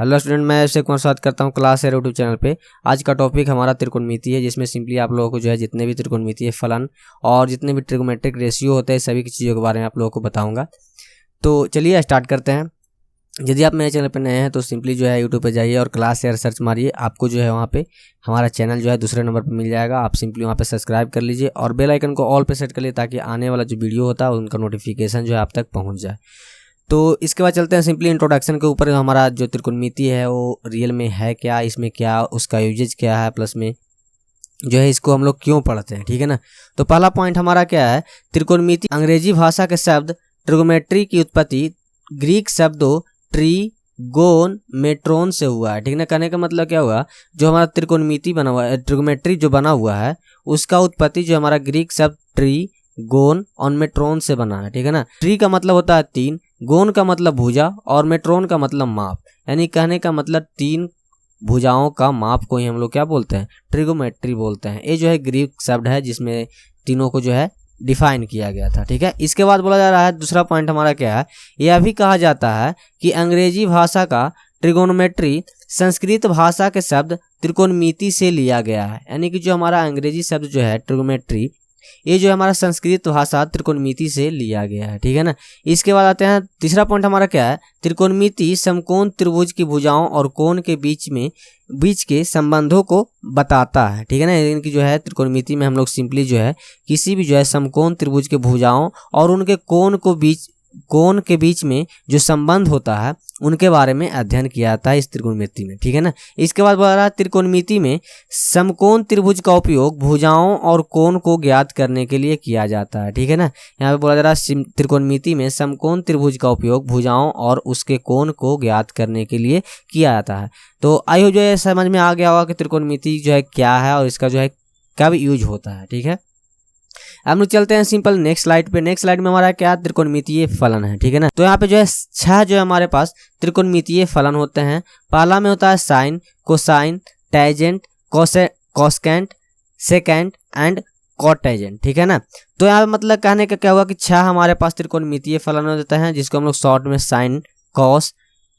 Hello student, मैं अभिषेक कुमार स्वागत करता हूं क्लास एयर यूट्यूब चैनल पे। आज का टॉपिक हमारा त्रिकोणमिति है, जिसमें सिंपली आप लोगों को जो है जितने भी त्रिकोणमितीय फलन और जितने भी ट्रिगोमेट्रिक रेशियो होते हैं सभी की चीज़ों के बारे में आप लोगों को बताऊंगा। तो चलिए स्टार्ट करते हैं। यदि आप मेरे चैनल पर नए हैं तो सिंपली जो है यूट्यूब पर जाइए और क्लास एयर सर्च मारिए, आपको जो है वहाँ पे हमारा चैनल जो है दूसरे नंबर पर मिल जाएगा। आप सिंपली वहाँ पे सब्सक्राइब कर लीजिए और बेल आइकन को ऑल पे सेट कर लीजिए ताकि आने वाला जो वीडियो होता है उनका नोटिफिकेशन जो है आप तक पहुँच जाए। तो इसके बाद चलते हैं सिंपली इंट्रोडक्शन के ऊपर। हमारा जो त्रिकोणमिति है वो रियल में है क्या, इसमें क्या उसका यूजेज क्या है, प्लस में जो है इसको हम लोग क्यों पढ़ते हैं, ठीक है ना। तो पहला पॉइंट हमारा क्या है, त्रिकोणमिति अंग्रेजी भाषा के शब्द ट्रिगोमेट्री की उत्पत्ति ग्रीक शब्दों ट्रीगोन मेट्रोन से हुआ है, ठीक है ना। कहने का मतलब क्या हुआ, जो हमारा त्रिकोणमिति बना हुआ है, ट्रिगोमेट्री जो बना हुआ है उसका उत्पत्ति जो हमारा ग्रीक शब्द ट्रीगोन और मेट्रोन से बना है, ठीक है ना। ट्री का मतलब होता है तीन, गोन का मतलब भुजा और मेट्रोन का मतलब माप, यानी कहने का मतलब तीन भुजाओं का माप को ही हम लोग क्या बोलते हैं, ट्रिगोमेट्री बोलते हैं। ये जो है ग्रीक शब्द है जिसमें तीनों को जो है डिफाइन किया गया था, ठीक है। इसके बाद बोला जा रहा है दूसरा पॉइंट हमारा क्या है, यह भी कहा जाता है कि अंग्रेजी भाषा का ट्रिगोनोमेट्री संस्कृत भाषा के शब्द त्रिकोणमिति से लिया गया है, यानी कि जो हमारा अंग्रेजी शब्द जो है ट्रिगोमेट्री ये जो हमारा संस्कृत भाषा त्रिकोणमिति से लिया गया है, ठीक है ना। इसके बाद आते हैं तीसरा पॉइंट हमारा क्या है, त्रिकोणमिति समकोण त्रिभुज की भुजाओं और कोण के बीच के संबंधों को बताता है, ठीक है ना। इनकी जो है त्रिकोणमिति में हम लोग सिंपली जो है किसी भी जो है समकोण त्रिभुज के भुजाओं और उनके कोण के बीच में जो संबंध होता है उनके बारे में अध्ययन किया जाता है इस त्रिकोणमिति में, ठीक है ना। इसके बाद बोला रहा है त्रिकोणमिति में समकोण त्रिभुज का उपयोग भुजाओं और कोण को ज्ञात करने के लिए किया जाता है, ठीक है ना। यहाँ पे बोला जा रहा है त्रिकोणमिति में समकोण त्रिभुज का उपयोग भुजाओं और उसके कोण को ज्ञात करने के लिए किया जाता है। तो आई होप जो है समझ में आ गया होगा कि त्रिकोणमिति जो है क्या है और इसका जो है कब यूज होता है, ठीक है। अब हम लोग चलते हैं सिंपल नेक्स्ट स्लाइड पे। नेक्स्ट स्लाइड में हमारा क्या त्रिकोणमितीय फलन है, ठीक है ना। तो यहाँ पे जो है 6 जो है हमारे पास त्रिकोणमितीय फलन होते हैं। पहला में होता है sine, cosine, tangent, cosecant, secant and cotangent, ठीक है ना। तो यहाँ पे मतलब कहने का क्या हुआ कि 6 हमारे पास त्रिकोणमितीय फलन होते हैं, जिसको हम लोग शॉर्ट में साइन, कॉस,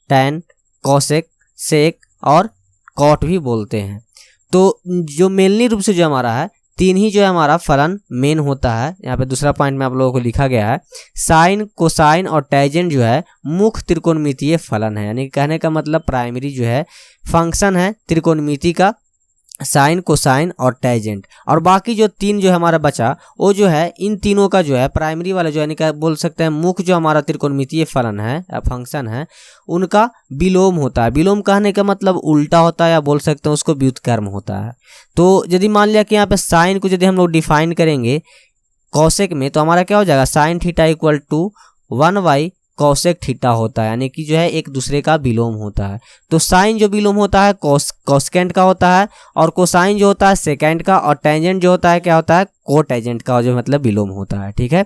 टैन, कोसेक, सेक और कॉट भी बोलते हैं। तो जो मेनली रूप से जो हमारा है तीन ही जो है हमारा फलन मेन होता है। यहाँ पे दूसरा पॉइंट में आप लोगों को लिखा गया है, साइन, कोसाइन और टैजेंट जो है मुख्य त्रिकोणमितीय फलन है, यानी कहने का मतलब प्राइमरी जो है फंक्शन है त्रिकोणमिति का साइन, कोसाइन और टैजेंट। और बाकी जो तीन जो हमारा बचा वो जो है इन तीनों का जो है प्राइमरी वाला जो है यानी बोल सकते हैं मुख्य जो हमारा त्रिकोणमितीय फलन है या फंक्शन है उनका विलोम होता है। विलोम कहने का मतलब उल्टा होता है या बोल सकते हैं उसको व्युत्क्रम होता है। तो यदि मान लिया कि यहाँ पे साइन को यदि हम लोग डिफाइन करेंगे कौशिक में, तो हमारा क्या हो जाएगा, sine theta equal to 1/cos theta होता है, यानी कि जो है एक दूसरे का विलोम होता है। तो साइन जो विलोम होता है कोसेकेंट का होता है और कोसाइन जो होता है सेकेंट का और टेंजेंट जो होता है क्या होता है कोटेजेंट का, जो मतलब विलोम होता है, ठीक है।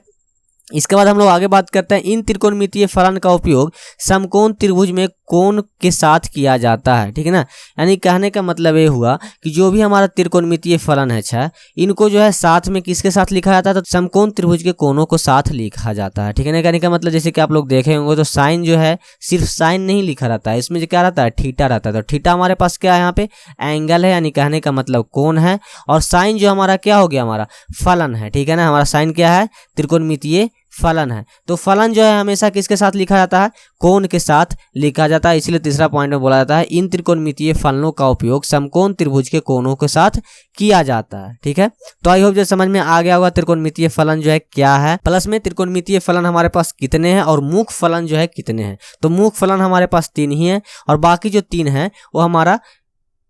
इसके बाद हम लोग आगे बात करते हैं इन त्रिकोणमितीय फलन का उपयोग समकोण त्रिभुज में कोण के साथ किया जाता है, ठीक है ना। यानी कहने का मतलब ये हुआ कि जो भी हमारा त्रिकोणमितीय फलन है 6 इनको जो है साथ में किसके साथ लिखा जाता है, तो समकोण त्रिभुज के कोणों को साथ लिखा जाता है, ठीक है ना। कहने का मतलब जैसे कि आप लोग देखे होंगे तो साइन जो है सिर्फ साइन नहीं लिखा रहता है, इसमें जो क्या रहता है थीटा रहता है। तो थीटा हमारे पास क्या है, यहाँ पे एंगल है, यानी कहने का मतलब कोण है। और साइन जो हमारा क्या हो गया, हमारा फलन है, ठीक है ना। हमारा साइन क्या है, त्रिकोणमितीय फलन है। तो फलन जो है हमेशा किसके साथ लिखा जाता है, कोण के साथ लिखा जाता है। इसलिए तीसरा पॉइंट में बोला जाता है इन त्रिकोणमितीय फलनों का उपयोग समकोण त्रिभुज के कोणों के साथ किया जाता है, ठीक है। तो आई होप जो समझ में आ गया होगा त्रिकोणमितीय फलन जो है क्या है, प्लस में त्रिकोणमितीय फलन हमारे पास कितने हैं और मुख्य फलन जो है कितने हैं। तो मुख्य फलन हमारे पास 3 ही है और बाकी जो 3 है वो हमारा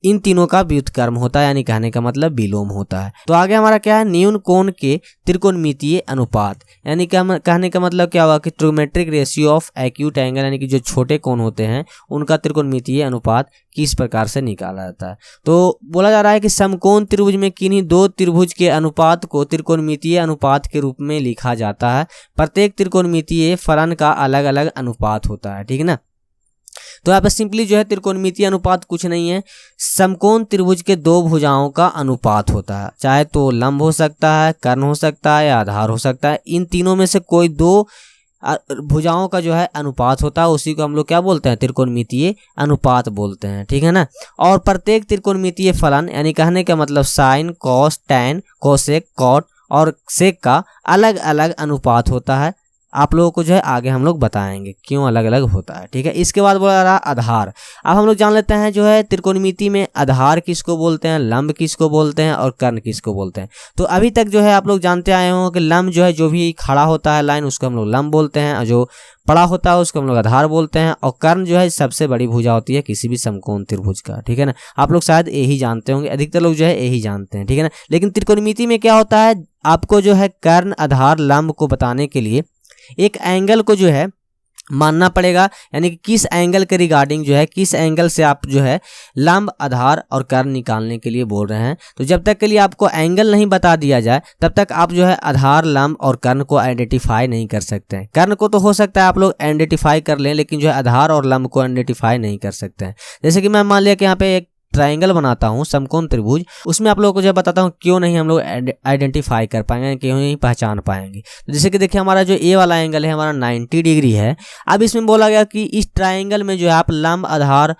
इन तीनों का व्युत्क्रम होता है, यानी कहने का मतलब विलोम होता है। तो आगे हमारा क्या है, न्यून कोण के त्रिकोणमितीय अनुपात, यानी कहने का मतलब क्या हुआ कि trigonometric ratio of acute angle, यानी कि जो छोटे कोण होते हैं उनका त्रिकोणमितीय अनुपात किस प्रकार से निकाला जाता है। तो बोला जा रहा है कि समकोण त्रिभुज में किन्हीं 2 त्रिभुज के अनुपात को त्रिकोणमितीय अनुपात के रूप में लिखा जाता है। प्रत्येक त्रिकोणमितीय फलन का अलग अलग अनुपात होता है, ठीक है ना। तो यहाँ पर सिंपली जो है त्रिकोणमितीय अनुपात कुछ नहीं है, समकोण त्रिभुज के 2 भुजाओं का अनुपात होता है। चाहे तो लंब हो सकता है, कर्ण हो सकता है या आधार हो सकता है। इन तीनों में से कोई 2 भुजाओं का जो है अनुपात होता है, उसी को हम लोग क्या बोलते हैं, त्रिकोणमितीय अनुपात बोलते हैं। ठीक है ना। और प्रत्येक त्रिकोणमितीय फलन यानी कहने का मतलब sine, cos, tan, cosec, cot और सेक का अलग अलग अनुपात होता है। आप लोगों को जो है आगे हम लोग बताएंगे क्यों अलग अलग होता है। ठीक है। इसके बाद बोला रहा आधार। अब हम लोग जान लेते हैं जो है त्रिकोणमिति में आधार किसको बोलते हैं, लंब किसको बोलते हैं और कर्ण किसको बोलते हैं। तो अभी तक जो है आप लोग जानते आए हो कि लंब जो है जो भी खड़ा होता है लाइन उसको हम लोग लंब बोलते हैं, और जो पड़ा होता है उसको हम लोग आधार बोलते हैं, और कर्ण जो है सबसे बड़ी भुजा होती है किसी भी समकोण त्रिभुज का। ठीक है ना। आप लोग शायद यही जानते होंगे, अधिकतर लोग जो है यही जानते हैं। ठीक है ना। लेकिन त्रिकोणमिति में क्या होता है, आपको जो है कर्ण, आधार, लंब को बताने के लिए एक एंगल को जो है मानना पड़ेगा, यानी कि किस एंगल के रिगार्डिंग जो है, किस एंगल से आप जो है लंब, आधार और कर्ण निकालने के लिए बोल रहे हैं। तो जब तक के लिए आपको एंगल नहीं बता दिया जाए तब तक आप जो है आधार, लंब और कर्ण को आइडेंटिफाई नहीं कर सकते हैं। कर्ण को तो हो सकता है आप लोग आइडेंटिफाई कर लें, लेकिन जो है आधार और लंब को आइडेंटिफाई नहीं कर सकते हैं। जैसे कि मैं मान लिया कि यहाँ पे एक ट्रायंगल बनाता हूँ, समकोण त्रिभुज, उसमें आप लोगों को जो बताता हूँ क्यों नहीं हम लोग आइडेंटिफाई कर पाएंगे, क्यों नहीं पहचान पाएंगे। तो जैसे कि देखिए हमारा जो ए वाला एंगल है हमारा 90 डिग्री है। अब इसमें बोला गया कि इस ट्रायंगल में जो है आप लंब, आधार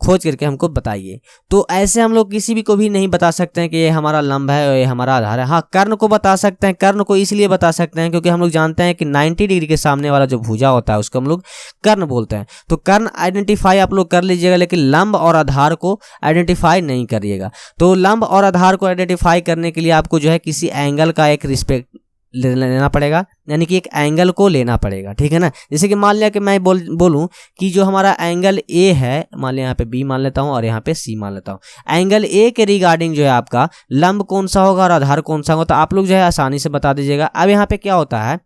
खोज करके हमको बताइए। तो ऐसे हम लोग किसी भी को भी नहीं बता सकते हैं कि ये हमारा लंब है और ये हमारा आधार है। हाँ, कर्ण को बता सकते हैं। कर्ण को इसलिए बता सकते हैं क्योंकि हम लोग जानते हैं कि 90 डिग्री के सामने वाला जो भुजा होता है उसको हम लोग कर्ण बोलते हैं। तो कर्ण आइडेंटिफाई आप लोग कर लीजिएगा, लेकिन लंब और आधार को आइडेंटिफाई नहीं करिएगा। तो लंब और आधार को आइडेंटिफाई करने के लिए आपको जो है किसी एंगल का एक रिस्पेक्ट लेना पड़ेगा, यानी कि एक एंगल को लेना पड़ेगा। ठीक है ना। जैसे कि मान लिया कि मैं बोलूं कि जो हमारा एंगल ए है, मान लिया यहाँ पे बी मान लेता हूं और यहाँ पे सी मान लेता हूं। एंगल ए के रिगार्डिंग जो है आपका लंब कौन सा होगा और आधार कौन सा होगा, तो आप लोग जो है आसानी से बता दीजिएगा। अब यहाँ पे क्या होता है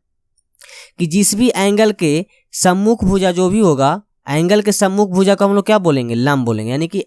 कि जिस भी एंगल के सम्मुख भुजा जो भी होगा, एंगल के सम्मुख भुजा को हम लोग क्या बोलेंगे, लंब बोलेंगे। यानी कि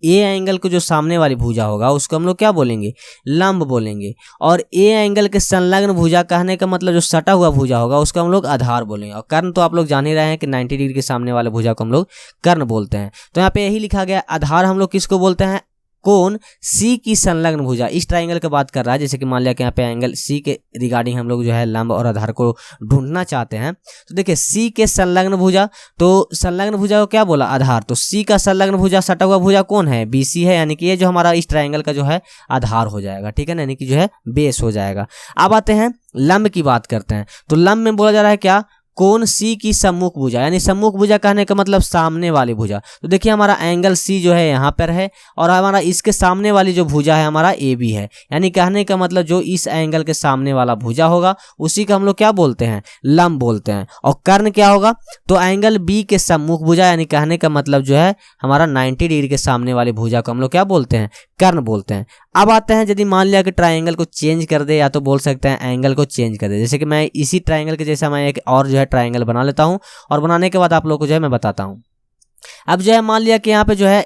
ए एंगल को जो सामने वाली भुजा होगा उसको हम लोग क्या बोलेंगे, लंब बोलेंगे। और ए एंगल के संलग्न भुजा कहने का मतलब जो सटा हुआ भुजा होगा उसको हम लोग आधार बोलेंगे। और कर्ण तो आप लोग जान ही रहे हैं कि 90 डिग्री के सामने वाले भुजा को हम लोग कर्ण बोलते हैं। तो यहाँ पे यही लिखा गया, आधार हम लोग किसको बोलते हैं, कोण सी की संलग्न भुजा। इस ट्रायंगल की बात कर रहा है। जैसे कि मान लिया कि यहाँ पे एंगल सी के रिगार्डिंग हम लोग जो है लंब और आधार को ढूंढना चाहते हैं। तो देखिए सी के संलग्न भुजा, तो संलग्न भुजा को क्या बोला, आधार। तो सी का संलग्न भुजा, सटा हुआ भुजा कौन है, बीसी है, यानी कि ये जो हमारा इस ट्रायंगल का जो है आधार हो जाएगा। ठीक है ना, यानी कि जो है बेस हो जाएगा। अब आते हैं लंब की बात करते हैं। तो लंब में बोला जा रहा है क्या, कोण सी की सम्मुख भुजा, यानी सम्मुख भुजा कहने का मतलब सामने वाली भुजा। तो देखिए हमारा एंगल सी जो है यहाँ पर है और हमारा इसके सामने वाली जो भुजा है हमारा ए बी है। यानी कहने का मतलब जो इस एंगल के सामने वाला भुजा होगा उसी का हम लोग क्या बोलते हैं, लंब बोलते हैं। और कर्ण क्या होगा, तो एंगल बी के सम्मुख भुजा, यानी कहने का मतलब जो है हमारा 90 डिग्री के सामने वाली भुजा को हम लोग क्या बोलते हैं, कर्ण बोलते हैं। अब आते हैं, यदि मान लिया कि ट्रायंगल को चेंज कर दे, या तो बोल सकते हैं एंगल को चेंज कर दे। जैसे कि मैं इसी ट्रायंगल के जैसा मैं एक और जो है ट्रायंगल बना लेता हूं और बनाने के बाद आप लोगों को जो है मैं बताता हूं। अब जो है मान लिया कि यहाँ पे जो है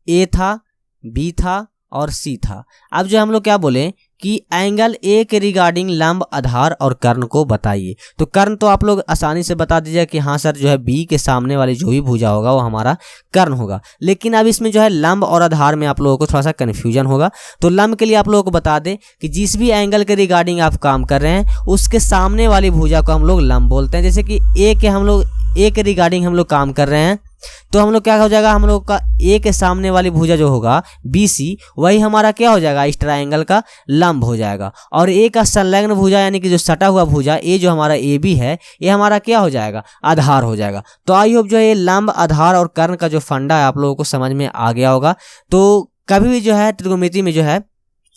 ए था, बी था और सी था। अब जो हम लोग क्या बोले कि एंगल ए के रिगार्डिंग लंब, आधार और कर्ण को बताइए। तो कर्ण तो आप लोग आसानी से बता दीजिए कि हाँ सर, जो है बी के सामने वाली जो भी भुजा होगा वो हमारा कर्ण होगा। लेकिन अब इसमें जो है लंब और आधार में आप लोगों को थोड़ा सा कन्फ्यूजन होगा। तो लंब के लिए आप लोगों को बता दें कि जिस भी एंगल के रिगार्डिंग आप काम कर रहे हैं उसके सामने वाली भुजा को हम लोग लंब बोलते हैं। जैसे कि ए के रिगार्डिंग हम लोग काम कर रहे हैं तो हम लोग क्या हो जाएगा, हम लोग का ए के सामने वाली भुजा जो होगा BC, वही हमारा क्या हो जाएगा, इस ट्रायंगल का लंब हो जाएगा। और ए का संलग्न भुजा यानी कि जो सटा हुआ भुजा ए जो हमारा AB है, ये हमारा क्या हो जाएगा, आधार हो जाएगा। तो आई होप जो है ये लंब, आधार और कर्ण का जो फंडा है आप लोगों को समझ में आ गया होगा। तो कभी भी जो है त्रिकोणमिति में जो है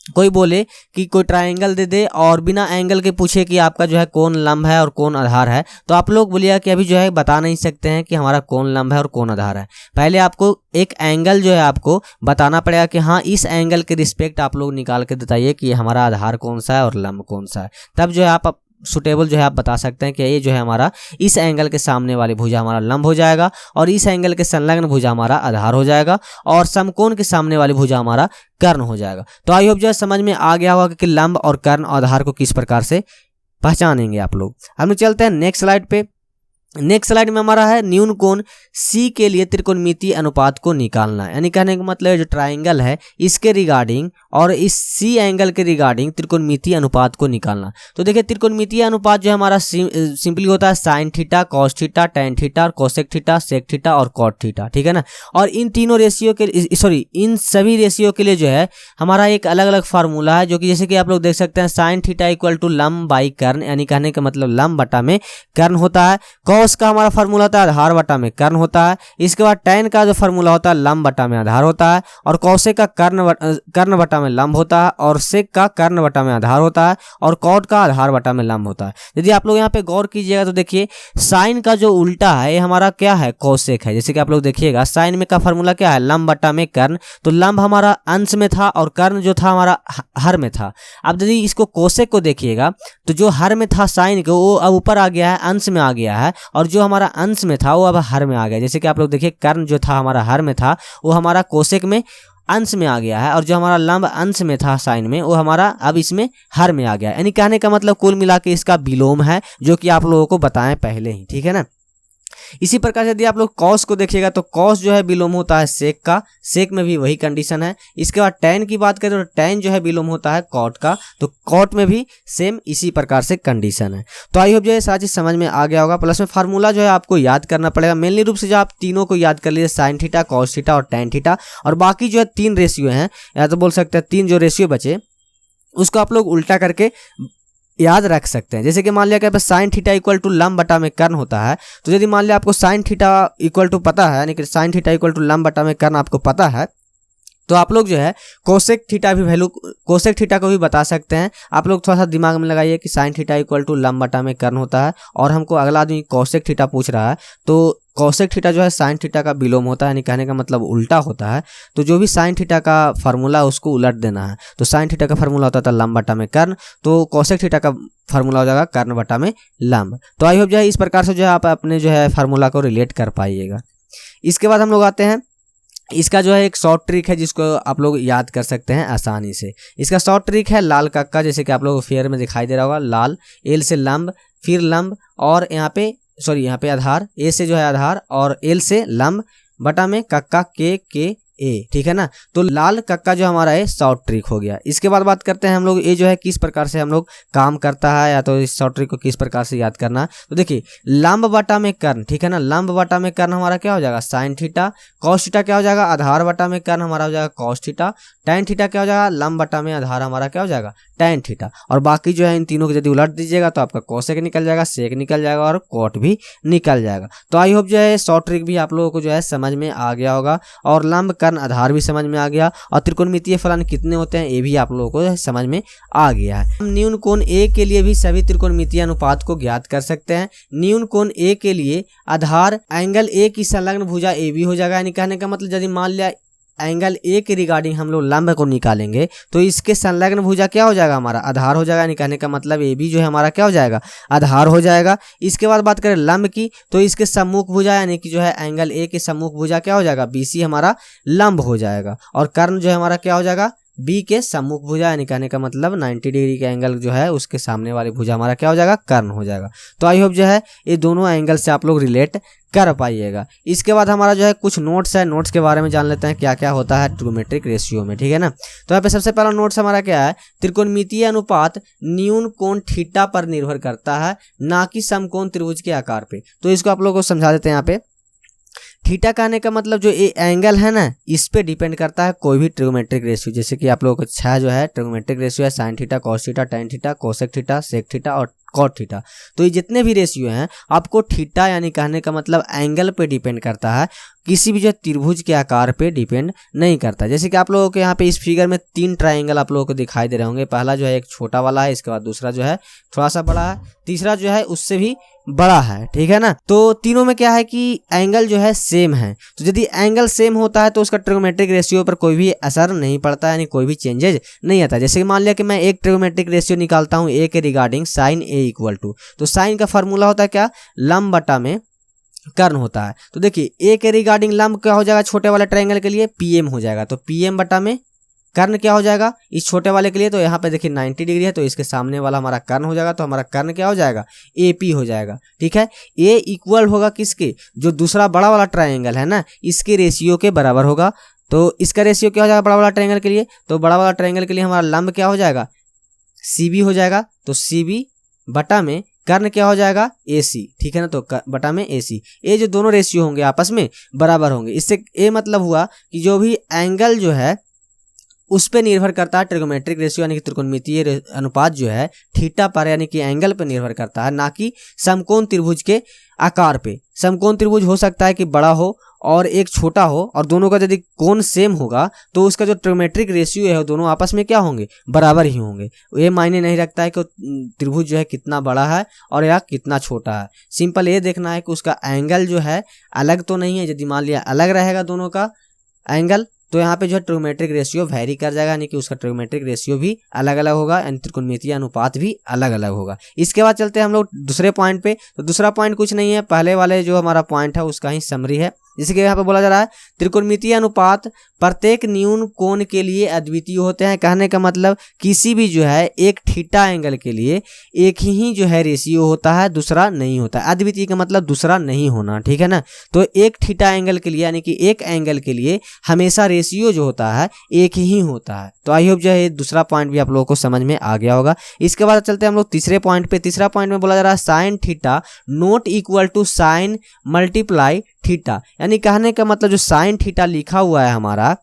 कोई बोले कि कोई ट्रायंगल दे दे और बिना एंगल के पूछे कि आपका जो है कौन लंब है और कौन आधार है, तो आप लोग बोलिए कि अभी जो है बता नहीं सकते हैं कि हमारा कौन लंब है और कौन आधार है। पहले आपको एक एंगल जो है आपको बताना पड़ेगा कि हाँ इस एंगल के रिस्पेक्ट आप लोग निकाल के बताइए कि हमारा आधार कौन सा है और लंब कौन सा है। तब जो है आप सुटेबल जो है आप बता सकते हैं कि ये जो है हमारा इस एंगल के सामने वाली भुजा हमारा लंब हो जाएगा और इस एंगल के संलग्न भुजा हमारा आधार हो जाएगा और समकोण के सामने वाली भुजा हमारा कर्ण हो जाएगा। तो आई होप जो है समझ में आ गया होगा कि लंब और कर्ण और आधार को किस प्रकार से पहचानेंगे आप लोग। हम लोग चलते हैं नेक्स्ट स्लाइड पे। नेक्स्ट स्लाइड में हमारा है न्यून कोण सी के लिए त्रिकोणमितीय अनुपात को निकालना, यानी कहने का मतलब जो ट्राइंगल है इसके रिगार्डिंग और इस सी एंगल के रिगार्डिंग त्रिकोणमितीय अनुपात को निकालना। तो देखिए त्रिकोणमितीय अनुपात जो है हमारा सिंपली होता है sine theta, cos theta, tan theta और कोसेक थीटा, सेक थीटा और कॉट थीटा, ठीक है ना। और इन तीनों रेशियो के इन सभी रेशियो के लिए जो है हमारा एक अलग अलग फार्मूला है, जो कि जैसे कि आप लोग देख सकते हैं साइन थीटा इक्वल टू लंब बाई कर्ण, यानी कहने का मतलब लंब बटा में कर्ण होता है। कॉस का हमारा फार्मूला होता है आधार बटा में कर्ण होता है। इसके बाद टेन का जो फार्मूला होता है लंब बटा में आधार होता है, और कोसेक का कर्ण बटा में लंब होता है, और सेक का कर्ण बटा में आधार होता है, और कॉट का आधार बटा में लंब होता है। यदि आप लोग यहाँ पे गौर कीजिएगा तो देखिए साइन का जो उल्टा है ये हमारा क्या है, कोसेक है। जैसे कि आप लोग देखिएगा साइन में का फार्मूला क्या है, लंब बटा में कर्ण, तो लंब हमारा अंश में था और कर्ण जो था हमारा हर में था। अब यदि इसको कोसेक को देखिएगा तो जो हर में था साइन को वो अब ऊपर आ गया है, अंश में आ गया है, और जो हमारा अंश में था वो अब हर में आ गया। जैसे कि आप लोग देखिए कर्ण जो था हमारा हर में था वो हमारा कोसेक में अंश में आ गया है, और जो हमारा लंब अंश में था साइन में वो हमारा अब इसमें हर में आ गया। यानी कहने का मतलब कुल मिला के इसका विलोम है, जो कि आप लोगों को बताएं पहले ही, ठीक है ना। इसी प्रकार से यदि आप लोग कॉस को देखिएगा तो कॉस जो है विलोम होता है सेक का, सेक में भी वही कंडीशन है। इसके बाद टेन की बात करें तो टेन जो है विलोम होता है कॉट का, तो कॉट में भी सेम इसी प्रकार से कंडीशन है। तो आई होप जो है सारी चीज समझ में आ गया होगा। प्लस में फार्मूला जो है आपको याद करना पड़ेगा, मेनली रूप से जो आप तीनों को याद कर लीजिए, साइन थीटा, कॉस थीटा और टेन थीटा, और बाकी जो है तीन रेशियो हैं, या तो बोल सकते हैं तीन जो रेशियो बचे उसको आप लोग उल्टा करके याद रख सकते हैं। जैसे कि मान लिया कि साइन थीटा इक्वल टू लंब बटा में कर्ण होता है, तो यदि मान लिया आपको साइन थीटा इक्वल टू पता है, यानी कि साइन थीटा इक्वल टू लंब बटा में कर्ण आपको पता है, तो आप लोग जो है कोसेक थीटा भी वैल्यू कोसेक थीटा को भी बता सकते हैं। आप लोग थोड़ा सा दिमाग में लगाइए कि साइन थीटा इक्वल टू लंब बटा में कर्ण होता है, और हमको अगला आदमी कोसेक थीटा पूछ रहा है, तो कोसेक थीटा जो है साइन थीटा का विलोम होता है, यानी कहने का मतलब उल्टा होता है। तो जो भी साइन थीटा का फार्मूला है उसको उलट देना है। तो साइन थीटा का फार्मूला होता था लंब बटा में कर्ण, तो कोसेक थीटा का फार्मूला हो जाएगा कर्ण बटा में लंब। तो आई होप जो है इस प्रकार से जो है आप अपने जो है फार्मूला को रिलेट कर पाइएगा। इसके बाद हम लोग आते हैं, इसका जो है एक शॉर्ट ट्रिक है जिसको आप लोग याद कर सकते हैं आसानी से। इसका शॉर्ट ट्रिक है लाल कक्का, जैसे कि आप लोग फेयर में दिखाई दे रहा होगा, लाल एल से लंब, फिर लंब, और यहाँ पे आधार, ए से जो है आधार और एल से लंब बटा में कक्का के ए, ठीक है ना। तो लाल कक्का जो हमारा है शॉर्ट ट्रिक हो गया। इसके बाद बात करते हैं हम लोग ये जो है किस प्रकार से हम लोग काम करता है, या तो इस शॉर्ट ट्रिक को किस प्रकार से याद करना। तो देखिए लंब बटा में कर्ण, ठीक है ना, लंब बटा में कर्ण हमारा क्या हो जाएगा साइन थीटा, कॉस थीटा क्या हो जाएगा आधार बटा में कर्ण हमारा हो जाएगा कॉस थीटा, टेन थीटा क्या हो जाएगा लंब बटा में आधार हमारा क्या हो जाएगा टेन थीटा, और बाकी जो है इन तीनों को यदि उलट दीजिएगा तो आपका कोसेक निकल जाएगा, सेक निकल जाएगा और कॉट भी निकल जाएगा। तो आई होप जो है शॉर्ट ट्रिक भी आप लोगों को जो है समझ में आ गया होगा, और लंब कर्ण आधार भी समझ में आ गया, और त्रिकोणमितीय फलन कितने होते हैं ये भी आप लोगों को समझ में आ गया है। हम न्यून कोण ए के लिए भी सभी त्रिकोणमितीय अनुपात को ज्ञात कर सकते हैं। न्यून कोण ए के लिए आधार एंगल ए की संलग्न भुजा ए बी हो जाएगा, यानी कहने का मतलब यदि मान लिया एंगल ए के रिगार्डिंग हम लोग लंब को निकालेंगे तो इसके संलग्न भुजा क्या हो जाएगा हमारा आधार हो जाएगा, यानी कहने का मतलब ए बी जो है हमारा क्या हो जाएगा आधार हो जाएगा। इसके बाद बात करें लंब की, तो इसके सम्मुख भुजा यानी कि जो है एंगल ए के सम्मुख भुजा क्या हो जाएगा बी सी हमारा लंब हो जाएगा, और कर्ण जो है हमारा क्या हो जाएगा बी के सम्मुख भुजा, यानी कहने का मतलब 90 डिग्री का एंगल जो है उसके सामने वाली भुजा हमारा क्या हो जाएगा कर्ण हो जाएगा। तो आई होप जो है ये दोनों एंगल से आप लोग रिलेट कर पाइएगा। इसके बाद हमारा जो है कुछ नोट्स है, नोट्स के बारे में जान लेते हैं क्या क्या होता है ट्रिगोनोमेट्रिक रेशियो में, ठीक है ना। तो यहाँ पे सबसे पहला नोट्स हमारा क्या है, त्रिकोणमितीय अनुपात न्यून कोण थीटा पर निर्भर करता है, ना कि समकोण त्रिभुज के आकार पे। तो इसको आप लोगों को समझा देते हैं। यहाँ पे थीटा कहने का मतलब जो ये एंगल है ना इस पे डिपेंड करता है कोई भी ट्रिगोनोमेट्रिक रेशियो। जैसे कि आप लोगों को 6 जो है ट्रिगोनोमेट्रिक रेशियो है, sine theta, cos theta, tan theta, cosec theta, sec theta और कॉट थीटा। तो ये जितने भी रेशियो हैं आपको थीटा यानी कहने का मतलब एंगल पे डिपेंड करता है, किसी भी जो त्रिभुज के आकार पे डिपेंड नहीं करता। जैसे कि आप लोगों को यहाँ पे इस फिगर में 3 ट्राइंगल आप लोगों को दिखाई दे रहे होंगे। पहला जो है एक छोटा वाला है, इसके बाद दूसरा जो है थोड़ा सा बड़ा है, तीसरा जो है उससे भी बड़ा है, ठीक है ना। तो तीनों में क्या है कि एंगल जो है सेम है। तो यदि एंगल सेम होता है तो उसका ट्रिगोनोमेट्रिक रेशियो पर कोई भी असर नहीं पड़ता, यानी कोई भी चेंजेज नहीं आता। जैसे कि मान लिया कि मैं एक ट्रिगोनोमेट्रिक रेशियो निकालता हूँ ए के regarding sine A equal to, तो साइन का फॉर्मूला होता है क्या लंब बटा में कर्ण होता है। तो देखिए ए के रिगार्डिंग लंब क्या हो जाएगा छोटे वाले ट्रायंगल के लिए पीएम हो जाएगा, तो पीएम बटा में कर्ण क्या हो जाएगा इस छोटे वाले के लिए, तो यहाँ पे देखिए 90 डिग्री है, तो इसके सामने वाला हमारा कर्ण हो जाएगा, तो हमारा कर्ण क्या हो जाएगा AP हो जाएगा। ठीक है, ए इक्वल होगा किसके, जो दूसरा बड़ा वाला ट्राइंगल है ना, इसके रेशियो के बराबर होगा। तो इसका रेशियो क्या हो जाएगा बड़ा वाला ट्राइंगल के लिए, तो बड़ा वाला ट्राइंगल के लिए हमारा लंब क्या हो जाएगा CB हो जाएगा, तो CB बटा में कर्ण क्या हो जाएगा AC। ठीक है ना, तो बटा में AC, ये जो दोनों रेशियो होंगे आपस में बराबर होंगे। इससे ये मतलब हुआ कि जो भी एंगल जो है उस पे निर्भर करता है ट्रिगोमेट्रिक रेशियो यानी कि त्रिकोणमितीय अनुपात जो है थीटा पर यानी कि एंगल पे निर्भर करता है, ना कि समकोण त्रिभुज के आकार पे। समकोण त्रिभुज हो सकता है कि बड़ा हो और एक छोटा हो, और दोनों का यदि कोण सेम होगा तो उसका जो ट्रिगोमेट्रिक रेशियो है वो दोनों आपस में क्या होंगे बराबर ही होंगे। ये मायने नहीं रखता है कि त्रिभुज जो है कितना बड़ा है और या कितना छोटा है, सिंपल ये देखना है कि उसका एंगल जो है अलग तो नहीं है। यदि मान लिया अलग रहेगा दोनों का एंगल, तो यहाँ पे जो है ट्रिगोमेट्रिक रेशियो वैरी कर जाएगा, यानी कि उसका ट्रिगोमेट्रिक रेशियो भी अलग अलग होगा, यानी त्रिकोणमितीय अनुपात भी अलग अलग होगा। इसके बाद चलते हैं हम लोग दूसरे पॉइंट पे। तो दूसरा पॉइंट कुछ नहीं है, पहले वाले जो हमारा पॉइंट है उसका ही समरी है। जैसे कि यहाँ पे बोला जा रहा है त्रिकोणमितीय अनुपात प्रत्येक न्यून कोण के लिए अद्वितीय होते हैं। कहने का मतलब किसी भी जो है एक थीटा एंगल के लिए एक ही जो है रेशियो होता है, दूसरा नहीं होता है। अद्वितीय का मतलब दूसरा नहीं होना, ठीक है ना। तो एक थीटा एंगल के लिए यानी कि एक एंगल के लिए हमेशा रेशियो जो होता है एक ही होता है। तो आई होप जो है दूसरा पॉइंट भी आप लोगों को समझ में आ गया होगा। इसके बाद चलते हैं हम लोग तीसरे पॉइंट पे। तीसरा पॉइंट में बोला जा रहा है sine theta not equal to sine multiply theta, यानी कहने का मतलब जो साइन थीटा लिखा हुआ है हमारा,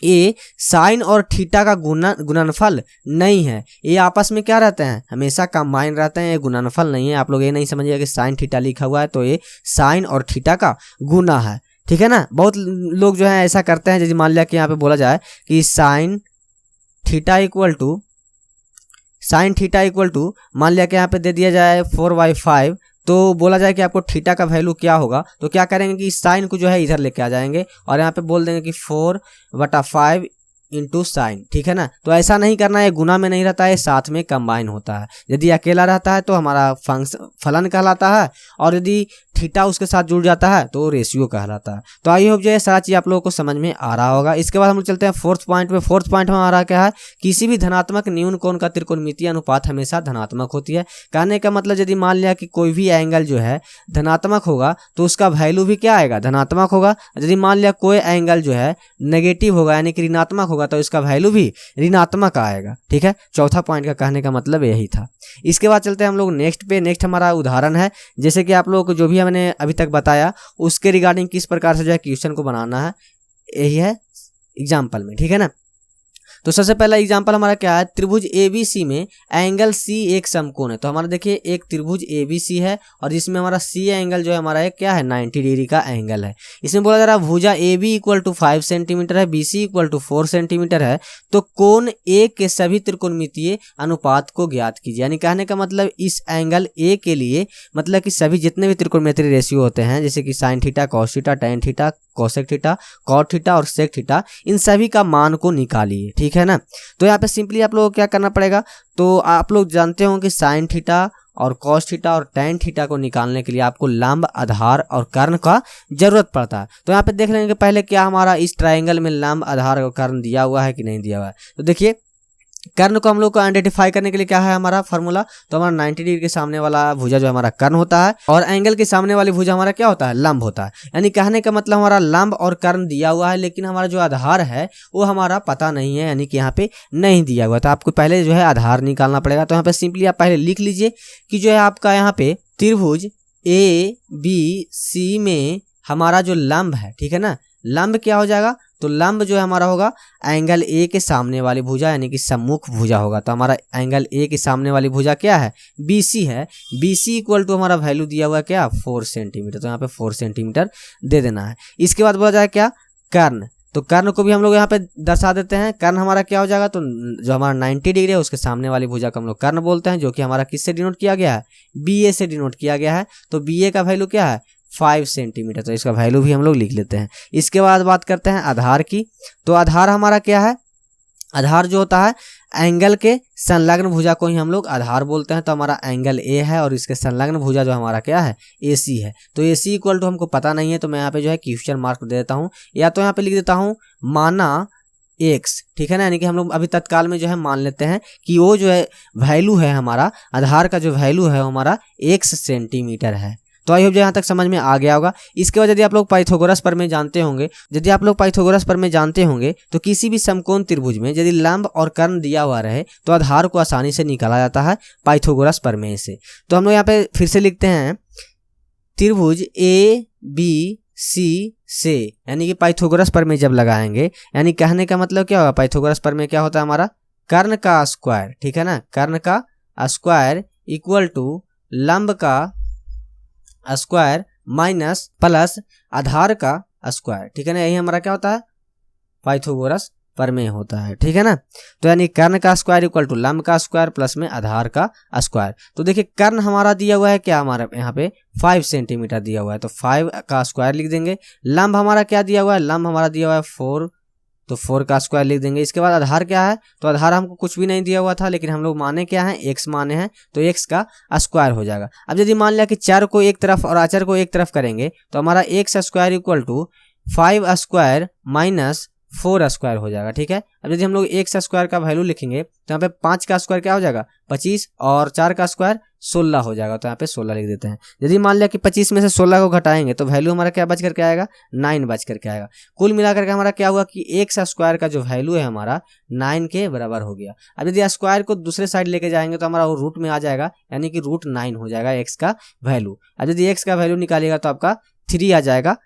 ये साइन और थीटा का गुणनफल नहीं है। ये आपस में क्या रहते हैं हमेशा कंबाइन रहते हैं, ये गुणनफल नहीं है। आप लोग ये नहीं समझिएगा कि साइन थीटा लिखा हुआ है तो ये साइन और थीटा का गुना है, ठीक है ना। बहुत लोग जो है ऐसा करते हैं, जैसे मान लिया कि यहाँ पे बोला जाए कि साइन थीटा इक्वल टू मान लिया कि यहाँ पे दे दिया जाए 4/5, तो बोला जाए कि आपको थीटा का वैल्यू क्या होगा, तो क्या करेंगे कि साइन को जो है इधर लेके आ जाएंगे और यहाँ पे बोल देंगे कि 4/5 इंटू साइन, ठीक है ना। तो ऐसा नहीं करना है, गुना में नहीं रहता है, साथ में कंबाइन होता है। यदि अकेला रहता है तो हमारा फलन कहलाता है, और यदि थीटा उसके साथ जुड़ जाता है तो रेशियो कहलाता है। तो आई होप जो है सारा चीज आप लोगों को समझ में आ रहा होगा। इसके बाद हम लोग चलते हैं फोर्थ पॉइंट पे। फोर्थ पॉइंट में आ रहा क्या है, किसी भी धनात्मक न्यून कोण का त्रिकोणमितीय अनुपात हमेशा धनात्मक होती है। कहने का मतलब यदि मान लिया कि कोई भी एंगल जो है धनात्मक होगा तो उसका वैल्यू भी क्या आएगा धनात्मक होगा। यदि मान लिया कोई एंगल जो है नेगेटिव होगा यानी कि ऋणात्मक होगा तो इसका वैल्यू भी ऋणात्मक आएगा, ठीक है। चौथा पॉइंट का कहने का मतलब यही था। इसके बाद चलते हैं हम लोग नेक्स्ट पे। नेक्स्ट हमारा उदाहरण है, जैसे कि आप लोग को जो भी मैंने अभी तक बताया उसके रिगार्डिंग किस प्रकार से जो है क्वेश्चन को बनाना है, यही है एग्जाम्पल में, ठीक है ना। तो सबसे पहला एग्जाम्पल हमारा क्या है, त्रिभुज ABC में एंगल C एक समकोण है। तो हमारा देखिए एक त्रिभुज ABC है और जिसमें हमारा C एंगल जो है हमारा एक क्या है 90 डिग्री का एंगल है। इसमें बोला जा रहा है भुजा AB इक्वल टू 5 सेंटीमीटर है, BC इक्वल टू 4 सेंटीमीटर है, तो कोण A के सभी त्रिकोणमितीय अनुपात को ज्ञात कीजिए। यानी कहने का मतलब इस एंगल A के लिए मतलब कि सभी जितने भी त्रिकोणमितीय रेशियो होते हैं जैसे कि sine theta, cos theta, tan theta, cosec theta, cot theta और सेक थीटा, इन सभी का मान को निकालिए, ठीक है ना। तो यहाँ पे सिंपली आप लोगों को क्या करना पड़ेगा, तो आप लोग जानते होंगे कि साइन थीटा और कॉस थीटा और टेन थीटा को निकालने के लिए आपको लंब, आधार और कर्ण का जरूरत पड़ता है। तो यहाँ पे देख लेंगे पहले क्या हमारा इस ट्राइंगल में लंब, आधार और कर्ण दिया हुआ है कि नहीं दिया हुआ है। तो देखिए कर्ण को हम लोग को आइडेंटिफाई करने के लिए क्या है हमारा फार्मूला, तो हमारा 90 डिग्री के सामने वाला भुजा जो हमारा कर्ण होता है और एंगल के सामने वाली भुजा हमारा क्या होता है लंब होता है। यानी कहने का मतलब हमारा लंब और कर्ण दिया हुआ है, लेकिन हमारा जो आधार है वो हमारा पता नहीं है, यानी कि यहाँ पे नहीं दिया हुआ। तो आपको पहले जो है आधार निकालना पड़ेगा। तो यहाँ पे सिंपली आप पहले लिख लीजिए कि जो है आपका यहाँ पे त्रिभुज ABC में हमारा जो लंब है, ठीक है ना, लंब क्या हो जाएगा, तो लंब जो है हमारा होगा एंगल A के सामने वाली भुजा यानी कि सम्मुख भुजा होगा। तो हमारा एंगल A के सामने वाली भुजा क्या है BC है। BC इक्वल टू हमारा वैल्यू दिया हुआ है क्या 4 सेंटीमीटर, तो यहाँ पे 4 सेंटीमीटर दे देना है। इसके बाद बोला जाए क्या कर्ण, तो कर्ण को भी हम लोग यहाँ पे दर्शा देते हैं। कर्ण हमारा क्या हो जाएगा, तो जो हमारा 90 डिग्री है उसके सामने वाली भुजा को हम लोग कर्ण बोलते हैं, जो कि हमारा किससे डिनोट किया गया है BA से डिनोट किया गया है। तो BA का वैल्यू क्या है 5 सेंटीमीटर, तो इसका वैल्यू भी हम लोग लिख लेते हैं। इसके बाद बात करते हैं आधार की। तो आधार हमारा क्या है, आधार जो होता है एंगल के संलग्न भुजा को ही हम लोग आधार बोलते हैं। तो हमारा एंगल A है और इसके संलग्न भुजा जो हमारा क्या है AC है। तो AC इक्वल टू हमको पता नहीं है, तो मैं यहाँ पे जो है क्वेश्चन मार्क दे देता हूँ, या तो यहाँ पे लिख देता हूँ माना x, ठीक है ना, यानी कि हम लोग अभी तत्काल में जो है मान लेते हैं कि वो जो है वैल्यू है हमारा आधार का, जो वैल्यू है हमारा x सेंटीमीटर है। तो आई होप जो यहाँ तक समझ में आ गया होगा। इसके बाद यदि आप लोग पाइथागोरस प्रमेय जानते होंगे, तो किसी भी समकोण त्रिभुज में यदि लंब और कर्ण दिया हुआ रहे तो आधार को आसानी से निकाला जाता है पाइथागोरस प्रमेय से। तो हम लोग यहाँ पे फिर से लिखते हैं त्रिभुज ABC से, यानी कि पाइथागोरस प्रमेय जब लगाएंगे, यानी कहने का मतलब क्या होगा, पाइथागोरस प्रमेय क्या होता है हमारा, कर्ण का स्क्वायर, ठीक है ना, कर्ण का स्क्वायर इक्वल टू लंब का स्क्वायर माइनस प्लस आधार का स्क्वायर, ठीक है ना, यही हमारा क्या होता है, पाइथागोरस प्रमेय होता है, ठीक है ना। तो यानी कर्ण का स्क्वायर इक्वल टू लंब का स्क्वायर प्लस में आधार का स्क्वायर। तो देखिए कर्ण हमारा दिया हुआ है क्या, हमारा यहाँ पे 5 सेंटीमीटर दिया हुआ है, तो 5 का स्क्वायर लिख देंगे। लंब हमारा क्या दिया हुआ है, लंब हमारा दिया हुआ है 4, तो 4 का स्क्वायर लिख देंगे। इसके बाद आधार क्या है, तो आधार हमको कुछ भी नहीं दिया हुआ था, लेकिन हम लोग माने क्या है, x माने हैं, तो x का स्क्वायर हो जाएगा। अब यदि मान लिया कि चर को एक तरफ और अचर को एक तरफ करेंगे तो हमारा x square equal to 5 square minus 4 square हो जाएगा, ठीक है। अब यदि हम लोग x स्क्वायर का वैल्यू लिखेंगे तो यहाँ पे 5 का स्क्वायर क्या हो जाएगा, 25, और 4 का स्क्वायर 16 हो जाएगा, तो यहाँ पे 16 लिख देते हैं। यदि मान लिया कि 25 में से 16 को घटाएंगे तो वैल्यू हमारा क्या बच करके आएगा, 9 बच करके आएगा। कुल मिलाकर के हमारा क्या हुआ कि x स्क्वायर का जो वैल्यू है हमारा 9 के बराबर हो गया। अब यदि स्क्वायर को दूसरे साइड लेके जाएंगे तो हमारा वो रूट में आ जाएगा, यानी कि √9 हो जाएगा x का वैल्यू। अब यदि x का वैल्यू निकालिएगा तो आपका 3 आ जाएगा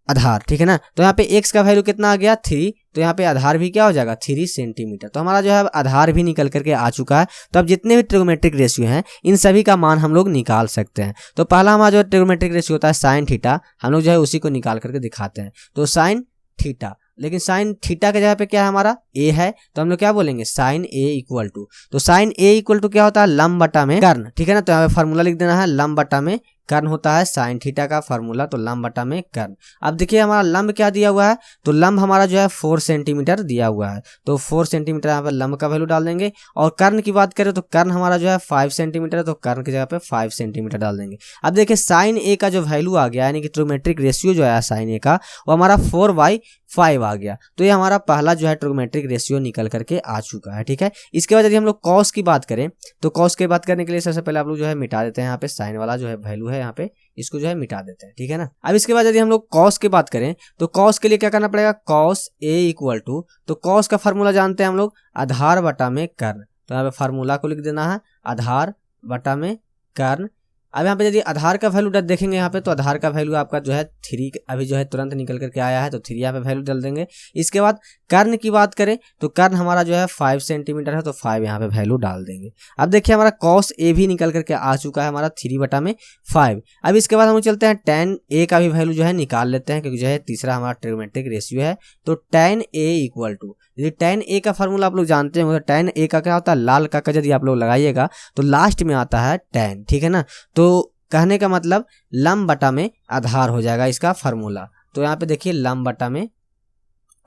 आधार, ठीक है ना। तो यहाँ पे x का वैल्यू कितना आ गया, 3, तो यहाँ पे आधार भी क्या हो जाएगा, 3 सेंटीमीटर। तो हमारा जो है आधार भी निकल करके आ चुका है। तो अब जितने भी ट्रिगोमेट्रिक रेशियो हैं इन सभी का मान हम लोग निकाल सकते हैं। तो पहला हमारा जो ट्रिगोमेट्रिक रेशियो होता है साइन थीटा, हम लोग जो है उसी को निकाल करके दिखाते हैं। तो साइन थीटा, लेकिन साइन थीटा के जगह पे क्या है हमारा a है, तो हम लोग क्या बोलेंगे, साइन a इक्वल टू, तो साइन a इक्वल टू क्या होता है, लंब बटा में कर्ण, ठीक है ना। तो यहाँ पे फार्मूला लिख देना है, लंब बटा में कर्ण होता है साइन थीटा का फार्मूला, तो लंब बटा में कर्ण। अब देखिए हमारा लंब क्या दिया हुआ है, तो लंब हमारा जो है 4 सेंटीमीटर दिया हुआ है, तो 4 सेंटीमीटर यहाँ पे लंब का वैल्यू डाल देंगे। और कर्ण की बात करें तो कर्ण हमारा जो है 5 सेंटीमीटर है, तो कर्ण की जगह पे 5 सेंटीमीटर डाल देंगे। अब देखिए साइन ए का जो वैल्यू आ गया, यानी कि ट्रिगोमेट्रिक रेशियो जो है साइन ए का, वो हमारा 4/5 आ गया। तो ये हमारा पहला जो है ट्रिगोमेट्रिक रेशियो निकल करके आ चुका है, ठीक है। इसके बाद यदि हम लोग कॉस की बात करें तो कॉस की बात करने के लिए सबसे पहले आप लोग जो है मिटा देते हैं, यहाँ पे साइन वाला जो है वैल्यू है यहाँ पे इसको जो है मिटा देते हैं, ठीक है ना। अब इसके बाद यदि हम लोग कॉस की बात करें तो कॉस के लिए क्या करना पड़ेगा, कॉस ए इक्वल टू, तो कॉस का फार्मूला जानते हैं हम लोग, आधार बटा में कर्ण। तो यहाँ पे फार्मूला को लिख देना है, आधार बटा में कर्ण। अब यहाँ पे यदि आधार का वैल्यू देखेंगे यहाँ पे, तो आधार का वैल्यू आपका जो है 3 अभी जो है तुरंत निकल करके आया है, तो 3 यहाँ पे वैल्यू डाल देंगे। इसके बाद कर्ण की बात करें तो कर्ण हमारा जो है 5 सेंटीमीटर है, तो 5 यहाँ पे वैल्यू डाल देंगे। अब देखिए हमारा कॉस ए भी निकल करके आ चुका है, हमारा 3/5। अब इसके बाद हम चलते हैं tan ए का भी वैल्यू जो है निकाल लेते हैं, क्योंकि जो है तीसरा हमारा ट्रिगोमेट्रिक रेशियो है। तो tan ए इक्वल टू, यदि tan ए का फार्मूला आप लोग जानते हैं, तो tan ए का क्या होता है, लाल का यदि आप लोग लगाइएगा तो लास्ट में आता है tan, ठीक है ना। तो कहने का मतलब लंब बटा में आधार हो जाएगा इसका फार्मूला। तो यहाँ पे देखिए लंब बटा में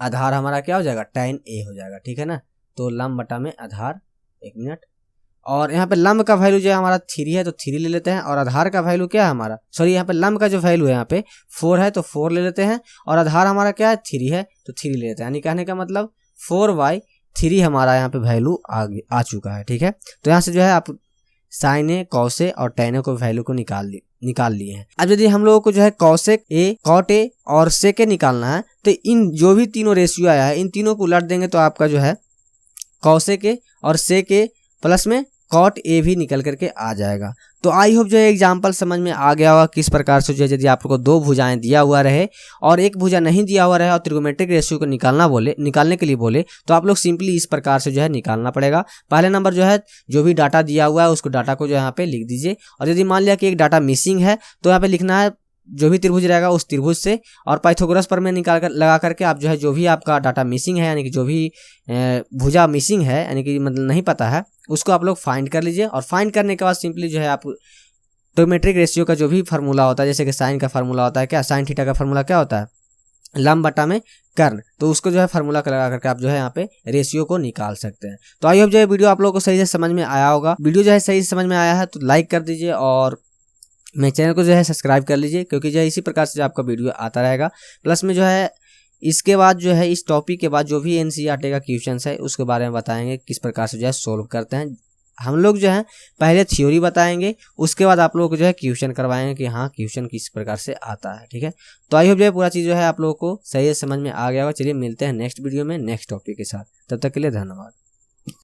आधार हमारा क्या हो जाएगा, tan ए हो जाएगा, ठीक है ना। तो लंब बटा में आधार, 1 मिनट, और यहाँ पे लंब का वैल्यू जो है हमारा 3 है, तो 3 ले लेते हैं। और आधार का वैल्यू क्या है हमारा, सॉरी यहाँ पे लंब का जो वैल्यू है यहाँ पे 4 है, तो 4 ले लेते हैं। और आधार हमारा क्या है, 3 है, तो 3 ले लेते हैं। यानी कहने का मतलब 4/3 हमारा यहाँ पे वैल्यू आ चुका है, ठीक है। तो यहाँ से जो है आप साइन ए, कॉस ए और tan ए को वैल्यू को निकाल लिए हैं। अब यदि हम लोगों को जो है कॉसेक ए, कॉट ए और सेक ए निकालना है, तो इन जो भी तीनों रेशियो आया है इन तीनों को उलट देंगे तो आपका जो है कॉसेक ए और सेक ए प्लस में कॉट ए भी निकल करके आ जाएगा। तो आई होप जो है एग्जाम्पल समझ में आ गया होगा किस प्रकार से जो है यदि आपको 2 भुजाएं दिया हुआ रहे और एक भुजा नहीं दिया हुआ रहे और त्रिगोमेट्रिक रेशियो को निकालने के लिए बोले तो आप लोग सिंपली इस प्रकार से जो है निकालना पड़ेगा। पहले नंबर जो है जो भी डाटा दिया हुआ है उसको डाटा को जो यहाँ पे लिख दीजिए, और यदि मान लिया कि एक डाटा मिसिंग है तो यहाँ पे लिखना है जो भी त्रिभुज रहेगा उस त्रिभुज से, और पाइथागोरस प्रमेय निकाल कर लगा करके आप जो है जो भी आपका डाटा मिसिंग है, यानी कि जो भी भुजा मिसिंग है, यानी कि मतलब नहीं पता है, उसको आप लोग फाइंड कर लीजिए। और फाइंड करने के बाद सिंपली जो है आप ट्रिगोमेट्रिक रेशियो का जो भी फार्मूला होता है, जैसे कि साइन का फार्मूला होता है क्या, साइन थीटा का फार्मूला क्या होता है, लंब बटा में कर्ण, तो उसको जो है फार्मूला लगा करके आप जो है यहाँ पे रेशियो को निकाल सकते हैं। तो आई होप जो है वीडियो आप लोगों को सही से समझ में आया होगा। वीडियो जो है सही से समझ में आया है तो लाइक कर दीजिए और मेरे चैनल को जो है सब्सक्राइब कर लीजिए, क्योंकि जो है इसी प्रकार से जो आपका वीडियो आता रहेगा। प्लस में जो है इसके बाद जो है इस टॉपिक के बाद जो भी एनसीईआरटी का क्वेश्चन है उसके बारे में बताएंगे, किस प्रकार से जो है सोल्व करते हैं। हम लोग जो है पहले थ्योरी बताएंगे, उसके बाद आप लोगों को जो है क्वेश्चन करवाएंगे कि हाँ क्वेश्चन किस प्रकार से आता है। ठीक है, तो आई होप जो है पूरा चीज़ जो है आप लोगों को सही से समझ में आ गया होगा। चलिए मिलते हैं नेक्स्ट वीडियो में नेक्स्ट टॉपिक के साथ, तब तक के लिए धन्यवाद।